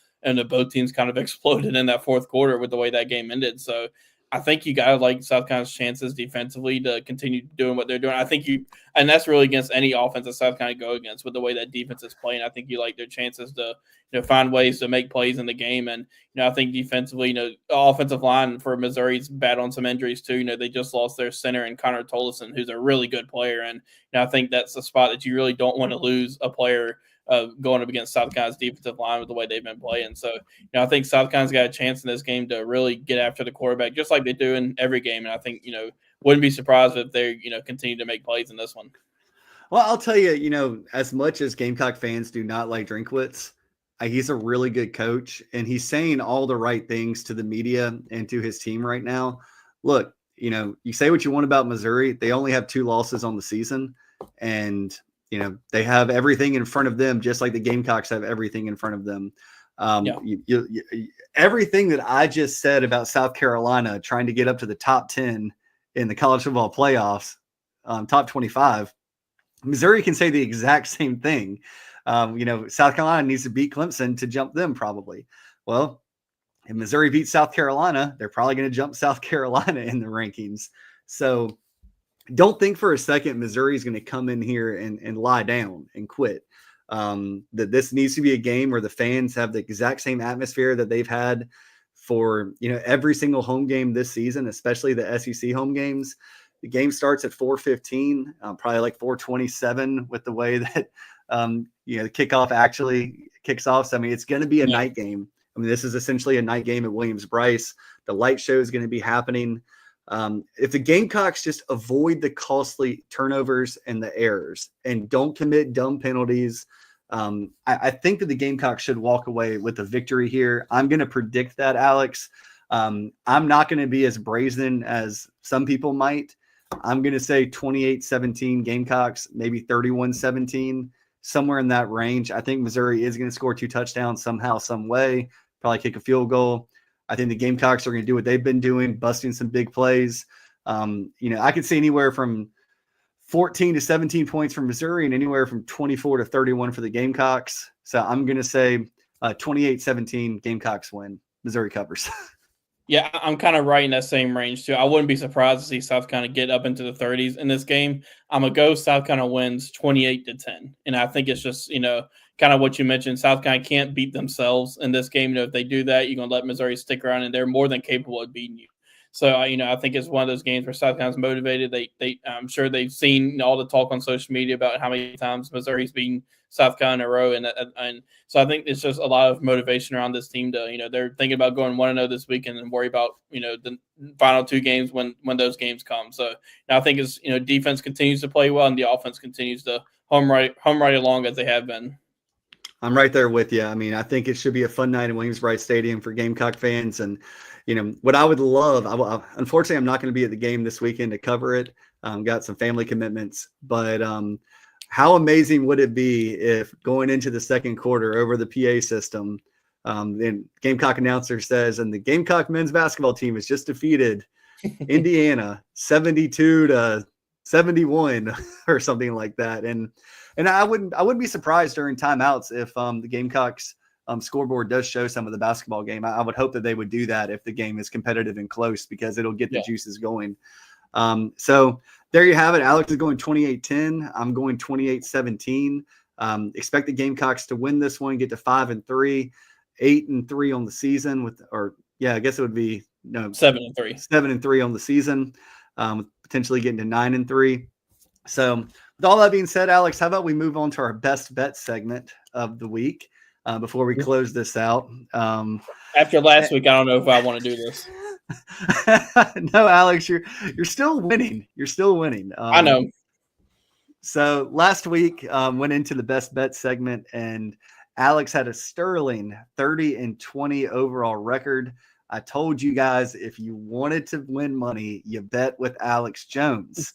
both teams kind of exploded in that fourth quarter with the way that game ended. So I think you got to like South Carolina's chances defensively to continue doing what they're doing. I think and that's really against any offense that South Carolina go against with the way that defense is playing. I think you like their chances to find ways to make plays in the game. And I think defensively, offensive line for Missouri's bad on some injuries too. They just lost their center and Connor Tolleson, who's a really good player. And I think that's a spot that you really don't want to lose a player going up against South Carolina's defensive line with the way they've been playing. So, I think South Carolina's got a chance in this game to really get after the quarterback, just like they do in every game. And I think, wouldn't be surprised if they, continue to make plays in this one. Well, I'll tell you, as much as Gamecock fans do not like Drinkwitz, he's a really good coach, and he's saying all the right things to the media and to his team right now. Look, you say what you want about Missouri. They only have 2 losses on the season, and they have everything in front of them, just like the Gamecocks have everything in front of them. Everything that I just said about South Carolina trying to get up to the top 10 in the college football playoffs, top 25, Missouri can say the exact same thing. South Carolina needs to beat Clemson to jump them probably. Well, if Missouri beats South Carolina, they're probably going to jump South Carolina in the rankings. So don't think for a second Missouri is going to come in here and lie down and quit. That this needs to be a game where the fans have the exact same atmosphere that they've had for, every single home game this season, especially the SEC home games. The game starts at 4:15, probably like 4:27 with the way that, the kickoff actually kicks off. So, I mean, it's going to be a night game. I mean, this is essentially a night game at Williams-Brice. The light show is going to be happening. If the Gamecocks just avoid the costly turnovers and the errors and don't commit dumb penalties, I think that the Gamecocks should walk away with a victory here. I'm going to predict that, Alex. I'm not going to be as brazen as some people might. I'm going to say 28-17 Gamecocks, maybe 31-17, somewhere in that range. I think Missouri is going to score 2 touchdowns somehow, some way, probably kick a field goal. I think the Gamecocks are going to do what they've been doing, busting some big plays. I could see anywhere from 14 to 17 points from Missouri and anywhere from 24 to 31 for the Gamecocks. So I'm going to say 28-17 Gamecocks win. Missouri covers. Yeah, I'm kind of right in that same range too. I wouldn't be surprised to see South Carolina get up into the 30s in this game. I'm going to go South Carolina wins 28-10. And I think it's just, kind of what you mentioned. South Carolina can't beat themselves in this game. If they do that, you're going to let Missouri stick around, and they're more than capable of beating you. So, I think it's one of those games where South Carolina's motivated. I'm sure they've seen all the talk on social media about how many times Missouri's beaten South Carolina in a row. And so I think it's just a lot of motivation around this team to, they're thinking about going 1-0 this weekend and worry about, the final 2 games when those games come. So I think it's, defense continues to play well and the offense continues to home right along as they have been. I'm right there with you. I mean, I think it should be a fun night in Williams-Brice Stadium for Gamecock fans. And, what I would love, unfortunately, I'm not going to be at the game this weekend to cover it. Got some family commitments. But how amazing would it be if going into the second quarter over the PA system, the Gamecock announcer says, and the Gamecock men's basketball team has just defeated Indiana 72-71 or something like that. And I wouldn't be surprised during timeouts if the Gamecocks scoreboard does show some of the basketball game. I would hope that they would do that if the game is competitive and close, because it'll get the juices going. So there you have it. Alex is going 28-10. I'm going 28-17. Expect the Gamecocks to win this one, get to 5-3, 8-3 on the season I guess it would be 7-3. 7-3 on the season, potentially getting to 9-3. So with all that being said, Alex, how about we move on to our best bet segment of the week before we close this out? After last week, I don't know if I want to do this. No, Alex, you're still winning. You're still winning. I know. So last week went into the best bet segment, and Alex had a sterling 30-20 overall record. I told you guys, if you wanted to win money, you bet with Alex Jones.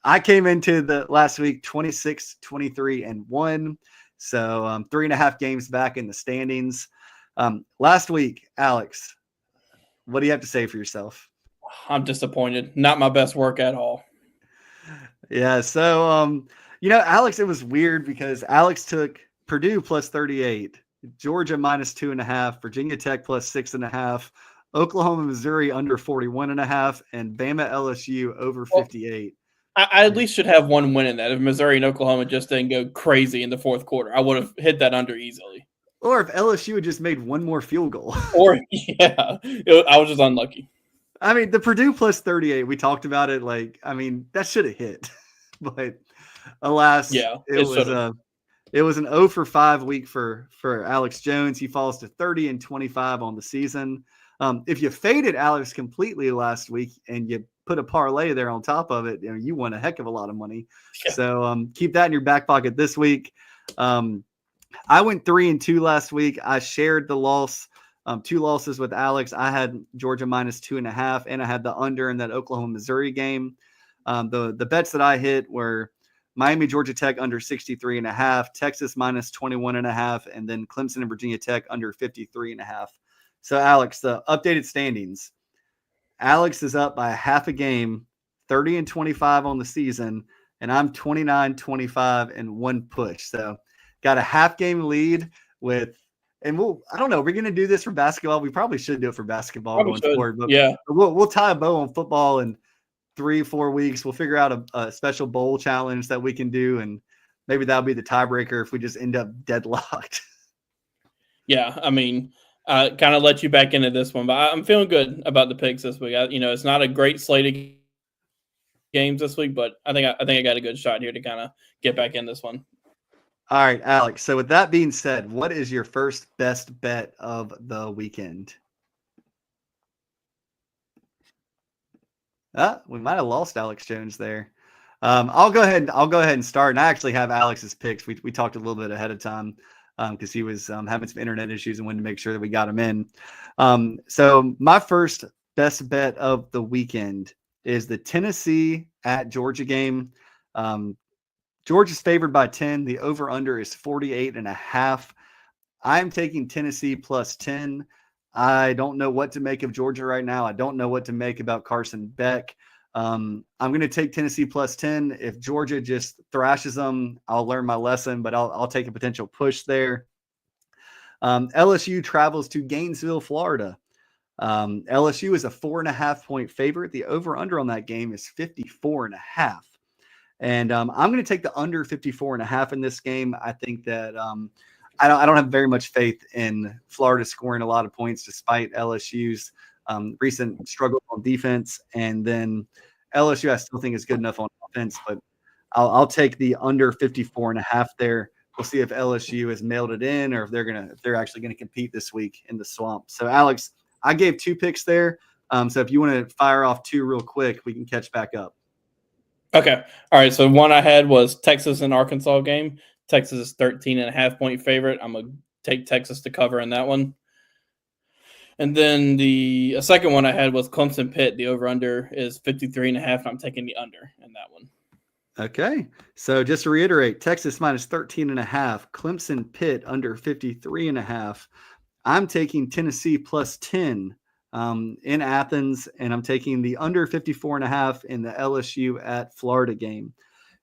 I came into the last week 26-23-1. So 3.5 games back in the standings. Last week, Alex, what do you have to say for yourself? I'm disappointed. Not my best work at all. Yeah. So, Alex, it was weird because Alex took Purdue plus 38. Georgia minus 2.5, Virginia Tech plus 6.5, Oklahoma, Missouri under 41.5, and Bama LSU over 58. I at least should have one win in that. If Missouri and Oklahoma just didn't go crazy in the fourth quarter, I would have hit that under easily. Or if LSU had just made one more field goal. I was just unlucky. I mean, the Purdue plus 38, we talked about it. That should have hit. But alas, it was an 0 for 5 week for Alex Jones. He falls to 30-25 on the season. If you faded Alex completely last week and you put a parlay there on top of it, you won a heck of a lot of money. Yeah. So keep that in your back pocket this week. I went 3-2 last week. I shared the loss, 2 losses with Alex. I had Georgia minus 2.5, and I had the under in that Oklahoma Missouri game. The bets that I hit were Miami, Georgia Tech under 63.5, Texas minus 21.5, and then Clemson and Virginia Tech under 53.5. So, Alex, the updated standings. Alex is up by half a game, 30-25 on the season, and I'm 29-25 and 1 push. So, got a half game lead I don't know, we're going to do this for basketball. We probably should do it for basketball going forward. But yeah, we'll tie a bow on football and 3-4 weeks. We'll figure out a special bowl challenge that we can do, and maybe that'll be the tiebreaker if we just end up deadlocked. Yeah, I mean, kind of let you back into this one, but I'm feeling good about the picks this week. It's not a great slate of games this week, but I think I got a good shot here to kind of get back in this one. All right, Alex. So with that being said, what is your first best bet of the weekend? We might have lost Alex Jones there. I'll go ahead and start. And I actually have Alex's picks. We talked a little bit ahead of time because he was having some internet issues and wanted to make sure that we got him in. So my first best bet of the weekend is the Tennessee at Georgia game. Georgia's favored by 10. The over-under is 48.5. I'm taking Tennessee plus 10. I don't know what to make of Georgia right now. I don't know what to make about Carson Beck. I'm going to take Tennessee plus 10. If Georgia just thrashes them, I'll learn my lesson, but I'll take a potential push there. LSU travels to Gainesville, Florida. LSU is a 4.5-point favorite. The over-under on that game is 54.5. And I'm going to take the under 54.5 in this game. I think that I don't have very much faith in Florida scoring a lot of points despite LSU's recent struggle on defense. And then LSU, I still think is good enough on offense, but I'll take the under 54.5 there. We'll see if LSU has mailed it in or if they're actually going to compete this week in the swamp. So Alex, I gave 2 picks there. So if you want to fire off 2 real quick, we can catch back up. Okay. All right. So one I had was Texas and Arkansas game. Texas is 13.5-point favorite. I'm going to take Texas to cover in that one. And then the second one I had was Clemson Pitt. The over-under is 53.5, and I'm taking the under in that one. Okay. So just to reiterate, Texas minus 13.5, Clemson Pitt under 53.5. I'm taking Tennessee plus 10 in Athens, and I'm taking the under 54.5 in the LSU at Florida game.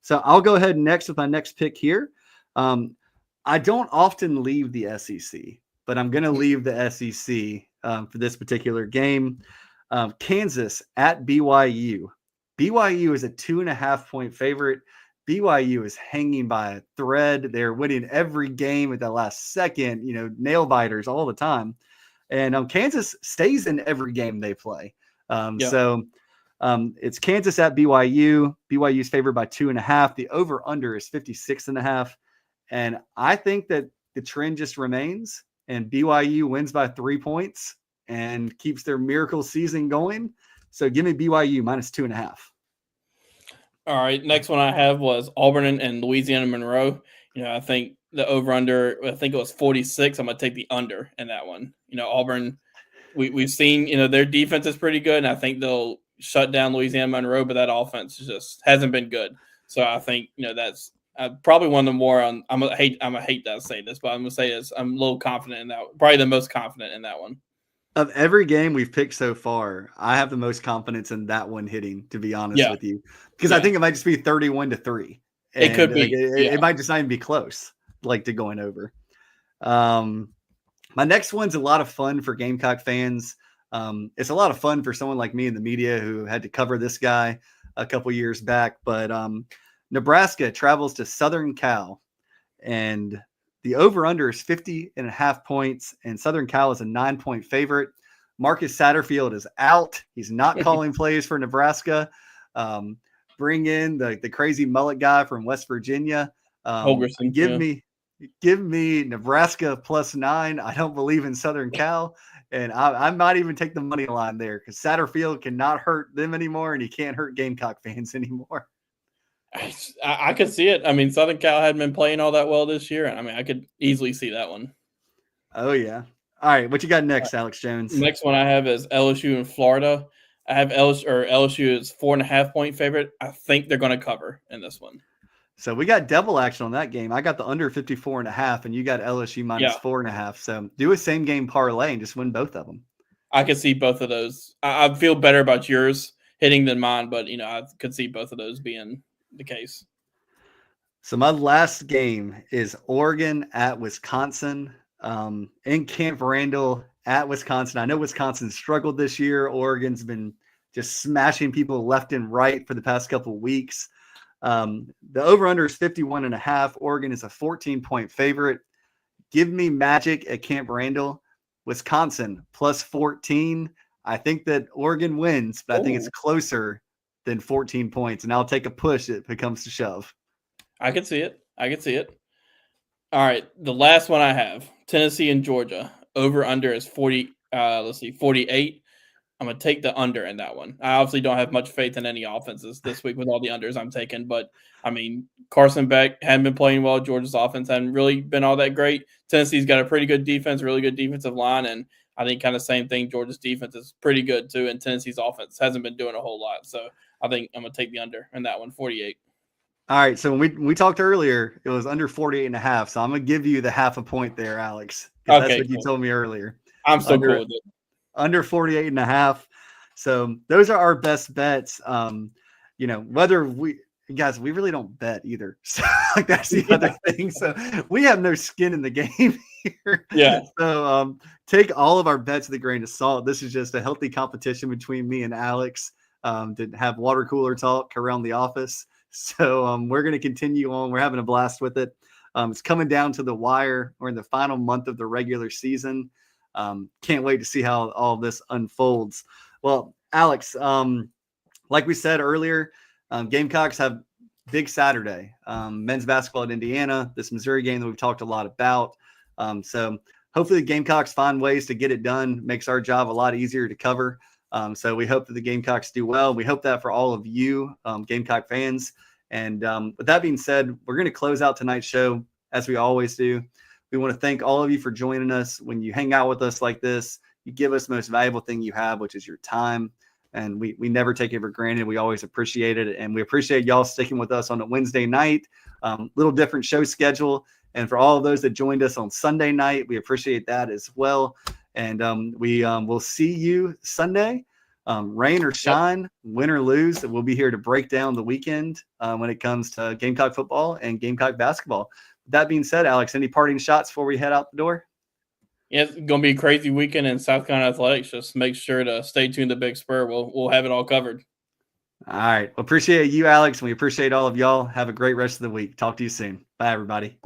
So I'll go ahead next with my next pick here. I don't often leave the SEC, but I'm going to leave the SEC for this particular game. Kansas at BYU. BYU is a 2.5-point favorite. BYU is hanging by a thread. They're winning every game at the last second, nail biters all the time. And Kansas stays in every game they play. So it's Kansas at BYU. BYU is favored by 2.5. The over-under is 56.5. And I think that the trend just remains, and BYU wins by 3 points and keeps their miracle season going. So give me BYU minus 2.5. All right. Next one I have was Auburn and Louisiana Monroe. I think the over-under, I think it was 46. I'm going to take the under in that one. Auburn, we've seen, their defense is pretty good, and I think they'll shut down Louisiana Monroe, but that offense just hasn't been good. So I think, that's probably one of the more I'm going to hate that I say this, but I'm going to say this. I'm a little confident in that. Probably the most confident in that one. Of every game we've picked so far, I have the most confidence in that one hitting, to be honest with you, because I think it might just be 31-3. It could be. It might just not even be close, to going over. My next one's a lot of fun for Gamecock fans. It's a lot of fun for someone like me in the media who had to cover this guy a couple years back. But Nebraska travels to Southern Cal, and the over-under is 50.5 points, and Southern Cal is a 9-point favorite. Marcus Satterfield is out. He's not calling plays for Nebraska. Bring in the crazy mullet guy from West Virginia. Holgerson, give me Nebraska plus 9. I don't believe in Southern Cal, and I might even take the money line there because Satterfield cannot hurt them anymore, and he can't hurt Gamecock fans anymore. I could see it. I mean, Southern Cal hadn't been playing all that well this year. I mean, I could easily see that one. Oh, yeah. All right. What you got next, Alex Jones? Next one I have is LSU in Florida. I have LSU is 4.5-point favorite. I think they're going to cover in this one. So we got double action on that game. I got the under 54.5, and you got LSU minus 4.5. So do a same game parlay and just win both of them. I could see both of those. I feel better about yours hitting than mine, but I could see both of those being the case. So my last game is Oregon at Wisconsin, in Camp Randall at Wisconsin. I know Wisconsin struggled this year. Oregon's been just smashing people left and right for the past couple of weeks. The over-under is 51.5. Oregon is a 14-point favorite. Give me Magic at Camp Randall. Wisconsin plus 14. I think that Oregon wins, but I think it's closer than 14 points. And I'll take a push if it comes to shove. I can see it. All right, the last one I have, Tennessee and Georgia. Over under is 48. I'm going to take the under in that one. I obviously don't have much faith in any offenses this week with all the unders I'm taking, but I mean, Carson Beck hadn't been playing well. Georgia's offense hadn't really been all that great. Tennessee's got a pretty good defense, really good defensive line, and I think kind of same thing. Georgia's defense is pretty good too, and Tennessee's offense hasn't been doing a whole lot. So I think I'm going to take the under in that one, 48. All right, so when we talked earlier, it was under 48.5. So I'm going to give you the half a point there, Alex, because that's what you told me earlier. I'm so cool with it. Under 48.5. So those are our best bets. Whether we really don't bet either. So like that's the other thing. So we have no skin in the game here. Yeah. So take all of our bets with a grain of salt. This is just a healthy competition between me and Alex to have water cooler talk around the office. So we're going to continue on. We're having a blast with it. It's coming down to the wire. We're in the final month of the regular season. Can't wait to see how all this unfolds. Well, Alex, like we said earlier, Gamecocks have big Saturday. Men's basketball at Indiana, this Missouri game that we've talked a lot about. So hopefully the Gamecocks find ways to get it done. Makes our job a lot easier to cover. So we hope that the Gamecocks do well. We hope that for all of you Gamecock fans. And with that being said, we're going to close out tonight's show as we always do. We want to thank all of you for joining us. When you hang out with us like this, you give us the most valuable thing you have, which is your time. And we never take it for granted. We always appreciate it. And we appreciate y'all sticking with us on a Wednesday night, little different show schedule. And for all of those that joined us on Sunday night, we appreciate that as well. And we will see you Sunday, rain or shine, win or lose. We'll be here to break down the weekend when it comes to Gamecock football and Gamecock basketball. With that being said, Alex, any parting shots before we head out the door? Yeah, it's going to be a crazy weekend in South Carolina athletics. Just make sure to stay tuned to Big Spur. We'll have it all covered. All right. Well, appreciate you, Alex, and we appreciate all of y'all. Have a great rest of the week. Talk to you soon. Bye, everybody.